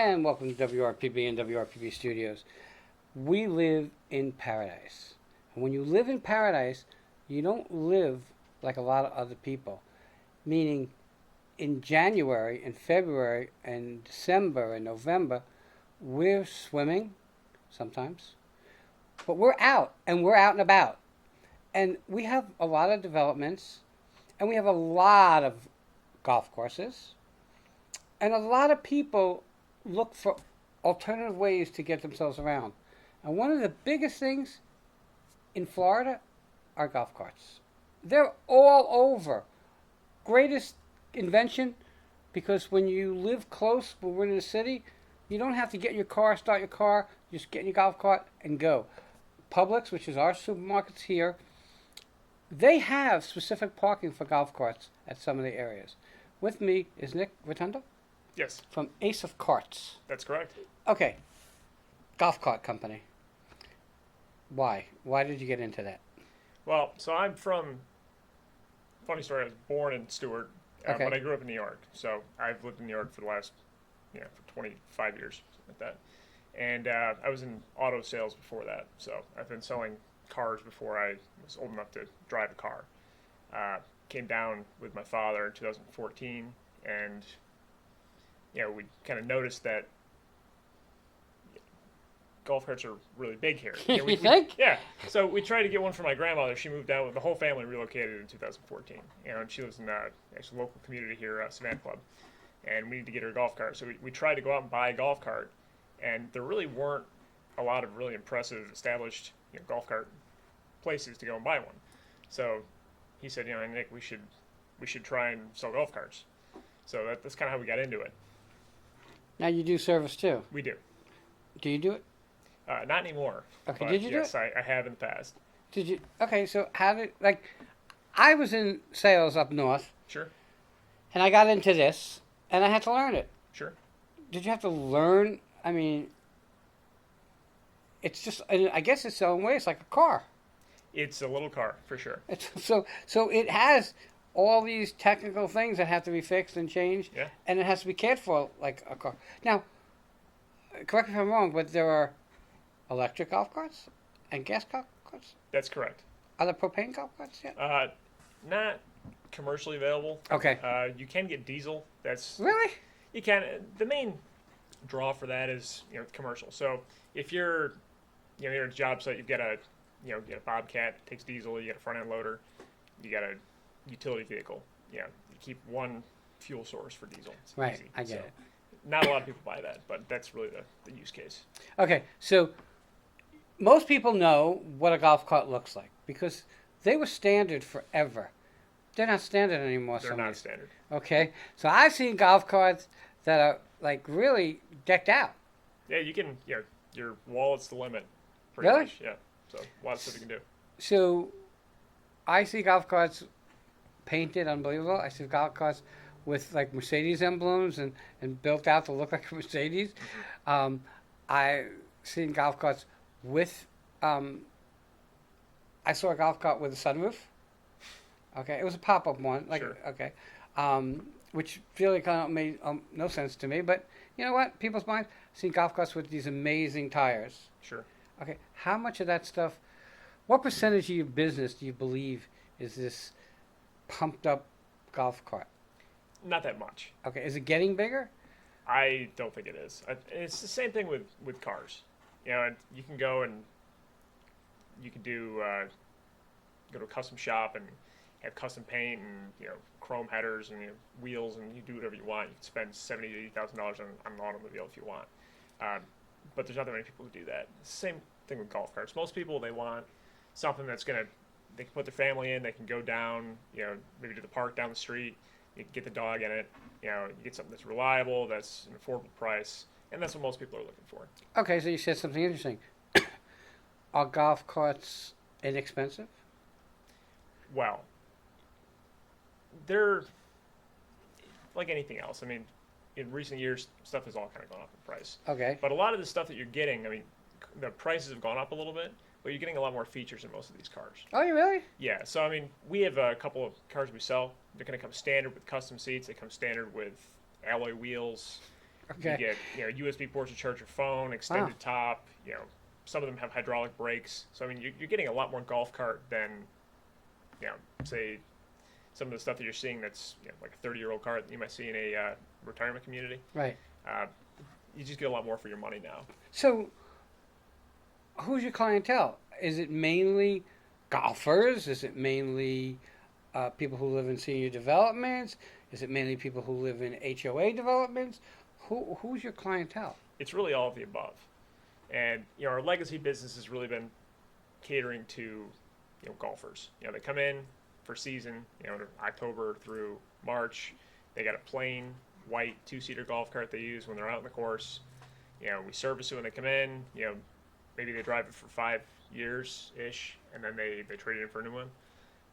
And welcome to WRPB and WRPB Studios. We live in paradise. And when you live in paradise, you don't live like a lot of other people. Meaning, in January and February and December and November, we're swimming sometimes. But we're out, and we're out and about. And we have a lot of developments, and we have a lot of golf courses. And a lot of people look for alternative ways to get themselves around. And one of the biggest things in Florida are golf carts. They're all over. Greatest invention, because when you live close, when we're in the city, you don't have to get in your car, start your car, just get in your golf cart and go. Publix, which is our supermarkets here, they have specific parking for golf carts at some of the areas. With me is Nick Rotundo. Yes, From Ace of Carts. that's correct. Okay. Golf cart company. Why? Why did you get into that? Well, so I'm from, funny story, I was born in Stewart, Okay. but I grew up in New York. So I've lived in New York for the last, for 25 years, something like that. And I was in auto sales before that. So I've been selling cars before I was old enough to drive a car. Came down with my father in 2014, and we kind of noticed that golf carts are really big here. You think? Yeah. So we tried to get one for my grandmother. She moved down. The whole family relocated in 2014. And she lives in actually a local community here, Savannah Club. And we need to get her a golf cart. So we tried to go out and buy a golf cart, and there really weren't a lot of really impressive established golf cart places to go and buy one. So he said, Nick, we should try and sell golf carts. So that's kind of how we got into it. Now you do service too. We do. Do you do it? Not anymore. Okay, But did you do yes, I have in the past. Did you? Okay, so how did, I was in sales up north, Sure. and I got into this, and I had to learn it. Sure. Did you have to learn? I mean, it's just, I guess it's its own way. It's like a car. It's a little car, for sure. So it has all these technical things that have to be fixed and changed, Yeah. and it has to be cared for like a car. Now, correct me if I'm wrong, but there are electric golf carts and gas golf carts. That's correct. Are there propane golf carts yet? Not commercially available. Okay. You can get diesel. That's Really? you can. The main draw for that is commercial. So if you're you're at a job site, you've got a get a Bobcat, takes diesel. You got a front end loader. You got a utility vehicle. You keep one fuel source for diesel. It's Right, easy. I get So it. Not a lot of people buy that, but that's really the use case. Okay, so most people know what a golf cart looks like because they were standard forever. They're not standard anymore. They're not standard. Okay, so I've seen golf carts that are really decked out. Yeah, you can. Your wallet's the limit. Really? Much. Yeah. So a lot of stuff you can do. So I see golf carts painted unbelievable. I see golf carts with Mercedes emblems and built out to look like a Mercedes. I've seen golf carts with I saw a golf cart with a sunroof. Okay, it was a pop-up one. Sure. Okay, which really kind of made no sense to me. But you know what? People's minds. I've seen golf carts with these amazing tires. Sure. Okay, how much of that stuff? What percentage of your business do you believe is this pumped-up golf cart? Not that much. Okay, is it getting bigger? I don't think it is. It's the same thing with cars. You can go and you can do go to a custom shop and have custom paint and chrome headers and wheels, and you do whatever you want. You can spend $70,000 to $80,000 on an automobile if you want. But there's not that many people who do that. Same thing with golf carts. Most people, they want something that's they can put their family in. They can go down, maybe to the park down the street. You can get the dog in it. You get something that's reliable, that's an affordable price, and that's what most people are looking for. Okay, so you said something interesting. Are golf carts inexpensive? Well, they're like anything else. I mean, in recent years, stuff has all kind of gone up in price. Okay. But a lot of the stuff that you're getting, I mean, the prices have gone up a little bit, but you're getting a lot more features in most of these cars. Oh, you really? Yeah, so I mean, we have a couple of cars we sell. They're going to come standard with custom seats. They come standard with alloy wheels. Okay. You get USB ports to charge your phone, extended top. Some of them have hydraulic brakes. So I mean, you're getting a lot more golf cart than say some of the stuff that you're seeing that's like a 30-year-old cart that you might see in a retirement community. Right. Uh, you just get a lot more for your money now. So, who's your clientele? Is it mainly golfers? Is it mainly people who live in senior developments? Is it mainly people who live in HOA developments? Who's your clientele? It's really all of the above. And our legacy business has really been catering to golfers. They come in for season, October through March. They got a plain white 2-seater golf cart they use when they're out on the course. We service it when they come in. Maybe they drive it for 5 years ish, and then they trade it in for a new one.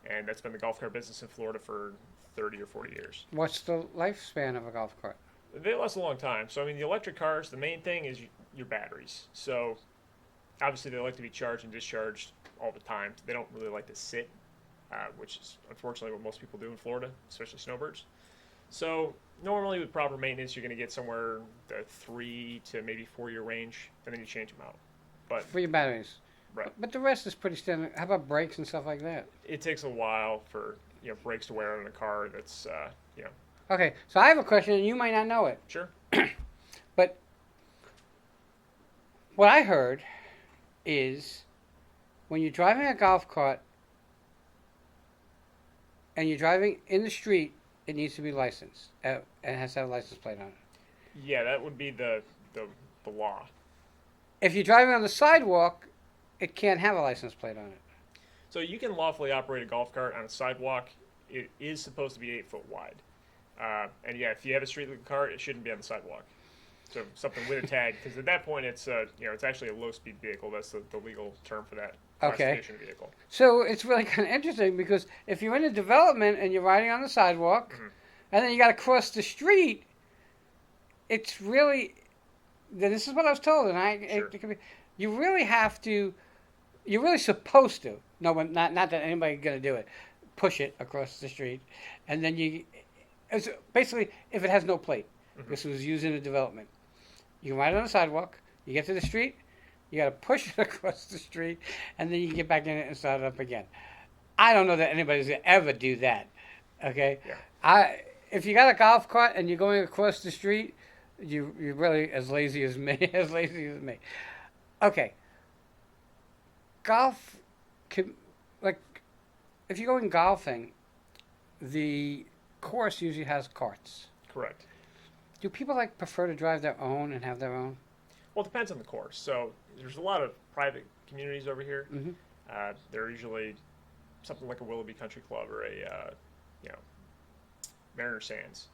And that's been the golf cart business in Florida for 30 or 40 years. What's the lifespan of a golf cart? They last a long time. So I mean, the electric cars, the main thing is your batteries. So obviously they like to be charged and discharged all the time. They don't really like to sit, which is unfortunately what most people do in Florida, especially snowbirds. So normally with proper maintenance, you're going to get somewhere the 3 to maybe 4 year range, and then you change them out. But for your batteries, right. But the rest is pretty standard. How about brakes and stuff like that? It takes a while for brakes to wear out on a car. That's Okay, so I have a question, and you might not know it. Sure. But what I heard is when you're driving a golf cart and you're driving in the street, it needs to be licensed and it has to have a license plate on it. Yeah, that would be the law. If you're driving on the sidewalk, it can't have a license plate on it. So you can lawfully operate a golf cart on a sidewalk. It is supposed to be 8 foot wide. And yeah, if you have a street legal cart, it shouldn't be on the sidewalk. So something with a tag, because at that point it's it's actually a low speed vehicle. That's the legal term for that classification vehicle. So it's really kind of interesting because if you're in a development and you're riding on the sidewalk, and then you got to cross the street, it's really. This is what I was told, and Sure. it could be, you really have to. You're really supposed to. No, not that anybody's gonna do it. Push it across the street, and then it's basically if it has no plate. This was used in a development. You can ride it on the sidewalk. You get to the street. You got to push it across the street, and then you can get back in it and start it up again. I don't know that anybody's gonna ever do that. Okay. Yeah. If you got a golf cart and you're going across the street, you're really as lazy as me. As lazy as me. Okay. Golf, if you're going golfing, the course usually has carts. Correct. Do people prefer to drive their own and have their own? Well, it depends on the course. So there's a lot of private communities over here. They're usually something like a Willoughby Country Club or a Mariner Sands.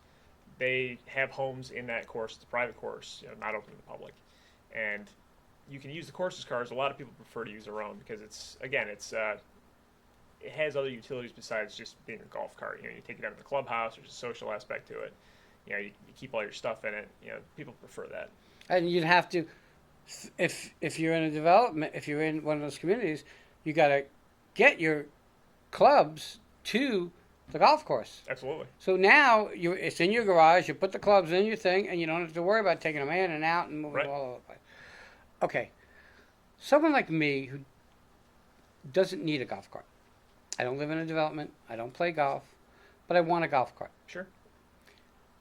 They have homes in that course. It's a private course, not open to the public, and you can use the course's cars. A lot of people prefer to use their own because it has other utilities besides just being a golf cart. You take it out of the clubhouse. There's a social aspect to it. You keep all your stuff in it. People prefer that. And you'd have to, if you're in a development, if you're in one of those communities, you got to get your clubs to the golf course. Absolutely. So now it's in your garage. You put the clubs in your thing, and you don't have to worry about taking them in and out and moving all over the place. Okay, someone like me who doesn't need a golf cart. I don't live in a development. I don't play golf, but I want a golf cart. Sure.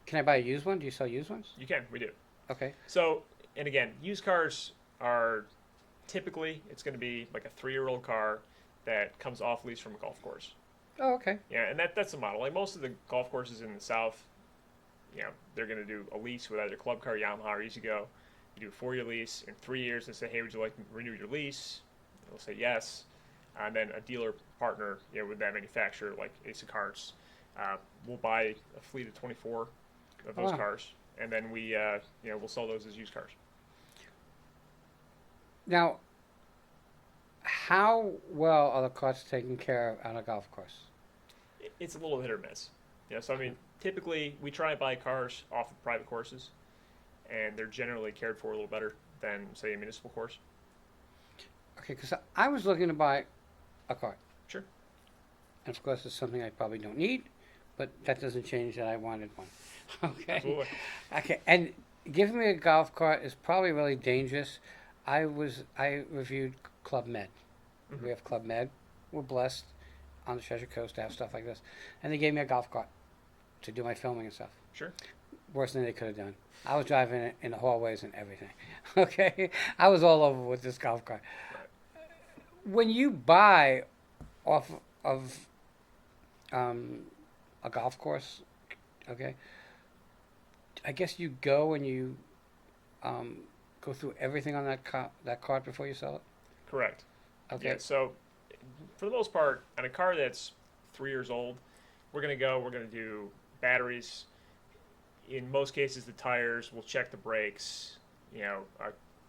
Can I buy a used one? Do you sell used ones? You can. We do. Okay. So, and again, used cars are typically, it's going to be like a 3-year-old car that comes off lease from a golf course. Oh, okay. Yeah, and that's the model. Like most of the golf courses in the South, they're going to do a lease with either Club Car, Yamaha, or E-Z-Go. You do a 4-year lease. In 3 years, they say, hey, would you like to renew your lease? They'll say yes. And then a dealer partner with that manufacturer, like Ace of Carts, will buy a fleet of 24 of those cars, and then we'll sell those as used cars. Now, how well are the carts taken care of on a golf course? It's a little hit or miss. So I mean, typically we try and buy cars off of private courses, and they're generally cared for a little better than, say, a municipal course. Okay, because I was looking to buy a cart. Sure. And of course, it's something I probably don't need, but that doesn't change that I wanted one. Okay. Absolutely. Okay, and giving me a golf cart is probably really dangerous. I reviewed Club Med. Mhm. We have Club Med. We're blessed on the Treasure Coast to have stuff like this, and they gave me a golf cart to do my filming and stuff. Sure. Worse than they could have done. I was driving it in the hallways and everything. Okay, I was all over with this golf cart. Right. When you buy off of um, a golf course, okay, I guess you go and you um, go through everything on that cart before you sell it. Correct. Okay. Yeah. So, for the most part, on a car that's 3 years old, we're going to do batteries. In most cases, the tires. We'll check the brakes. You know,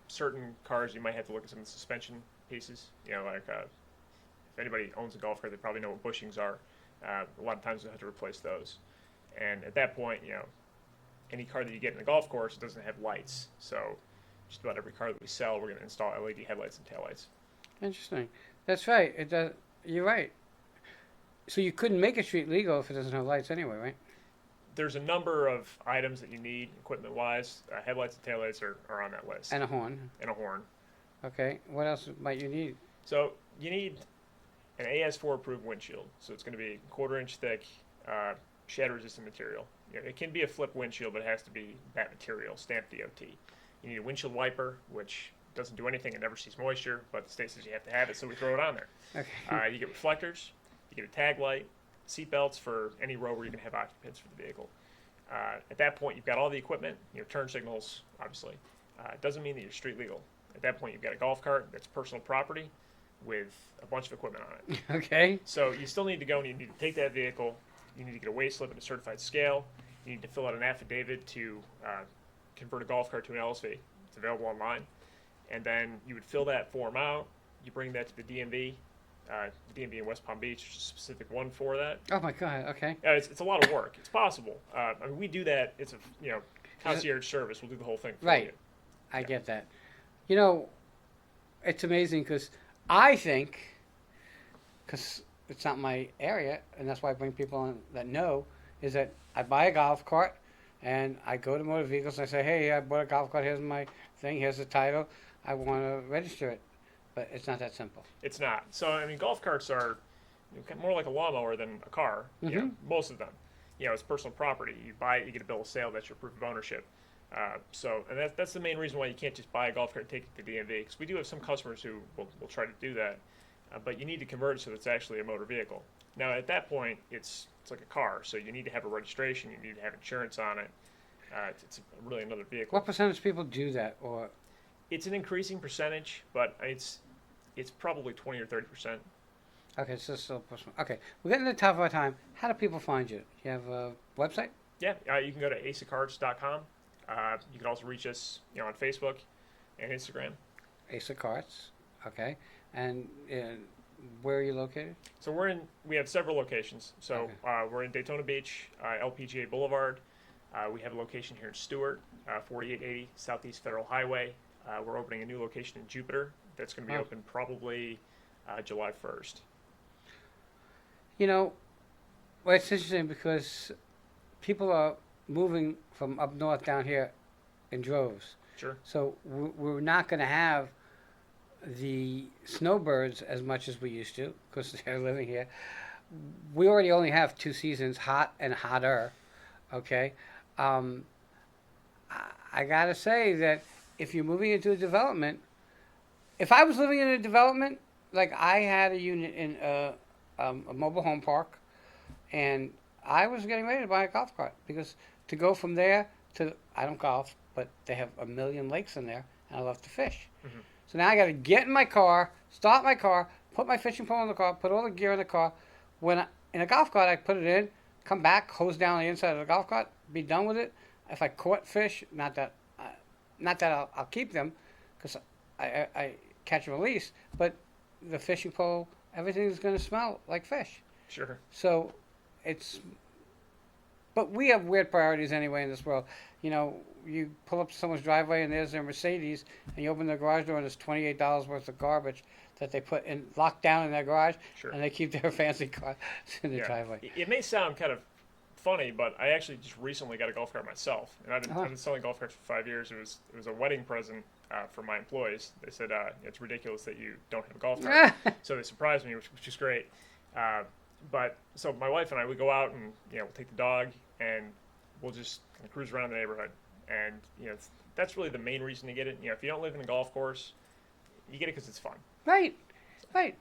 certain cars you might have to look at some of the suspension pieces. You know, like if anybody owns a golf cart, they probably know what bushings are. A lot of times, they'll have to replace those. And at that point, you know, any car that you get in a golf course doesn't have lights. So, just about every car that we sell, we're going to install LED headlights and taillights. Interesting. That's right. It does. You're right. So you couldn't make a street legal if it doesn't have lights anyway, right? There's a number of items that you need equipment-wise. Headlights and taillights are on that list, And a horn. and a horn. Okay. What else might you need? So you need an AS4 approved windshield. So it's going to be 1/4 inch thick, shatter-resistant material. You know, it can be a flip windshield, but it has to be that material, stamped DOT. You need a windshield wiper, which doesn't do anything. It never sees moisture, but the state says you have to have it, so we throw it on there. Okay. You get reflectors, you get a tag light, seat belts for any row where you're going to have occupants for the vehicle. At that point, you've got all the equipment, turn signals, obviously. It doesn't mean that you're street legal. At that point, you've got a golf cart that's personal property with a bunch of equipment on it. Okay. So you still need to go and you need to take that vehicle. You need to get a weigh slip and a certified scale. You need to fill out an affidavit to convert a golf cart to an LSV. It's available online. And then you would fill that form out. You bring that to the DMV. The DMV in West Palm Beach, there's a specific one for that. Oh my God. Okay. It's a lot of work. It's possible. I mean, we do that. It's a concierge service. We'll do the whole thing for Right. you. I get that. You know, it's amazing because I think, because it's not my area, and that's why I bring people in that know, is that I buy a golf cart and I go to motor vehicles and I say, hey, I bought a golf cart. Here's my thing. Here's the title. I want to register it. But it's not that simple. It's not. So, I mean, golf carts are more like a lawnmower than a car. Most of them. It's personal property. You buy it, you get a bill of sale. That's your proof of ownership. And that's the main reason why you can't just buy a golf cart and take it to DMV. Because we do have some customers who will try to do that. But you need to convert it so it's actually a motor vehicle. Now, at that point, it's like a car. So you need to have a registration. You need to have insurance on it. It's really another vehicle. What percentage of people do that? Or It's an increasing percentage, but it's probably 20 or 30%. okay, so still personal. Okay, we're getting to the top of our time. How do people find you? You have a website? Yeah, you can go to aceofcarts.com. You can also reach us, on Facebook and Instagram. Ace of Carts. Okay, and where are you located? So we have several locations. So we're in Daytona Beach, LPGA Boulevard. We have a location here in Stewart, 4880 Southeast Federal Highway. We're opening a new location in Jupiter that's going to be open probably July 1st. Well, it's interesting because people are moving from up north down here in droves. Sure. So we're not going to have the snowbirds as much as we used to because they're living here. We already only have 2 seasons, hot and hotter. Okay. I got to say that if you're moving into a development, if I was living in a development, like I had a unit in a mobile home park, and I was getting ready to buy a golf cart because to go from there to, I don't golf, but they have a million lakes in there, and I love to fish. Mm-hmm. So now I got to get in my car, start my car, put my fishing pole in the car, put all the gear in the car. In a golf cart, I put it in, come back, hose down the inside of the golf cart, be done with it. If I caught fish, not that I'll keep them, because I catch and release, but the fishing pole, everything is going to smell like fish. Sure. So but we have weird priorities anyway in this world. You pull up to someone's driveway and there's their Mercedes, and you open their garage door and there's $28 worth of garbage that they put locked down in their garage, Sure. and they keep their fancy car in their driveway. It may sound kind of funny, but I actually just recently got a golf cart myself, and I've been selling golf carts for 5 years. It was a wedding present for my employees. They said it's ridiculous that you don't have a golf cart, so they surprised me, which is great. But so my wife and I, we go out and we'll take the dog and we'll just kind of cruise around the neighborhood, and that's really the main reason to get it. If you don't live in a golf course, you get it because it's fun. Right, right.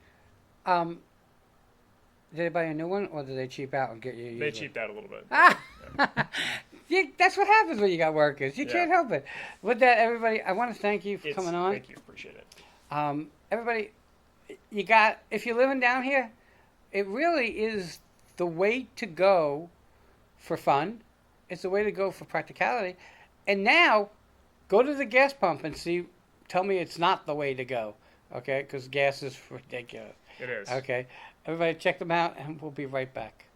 Did they buy a new one, or did they cheap out and get you? They cheaped out a little bit. Yeah, that's what happens when you got workers. You can't help it. With that, everybody, I want to thank you for coming on. Thank you, appreciate it. Everybody, if you're living down here, it really is the way to go for fun. It's the way to go for practicality. And now, go to the gas pump and tell me it's not the way to go. Okay, because gas is ridiculous. It is. Okay. Everybody check them out, and we'll be right back.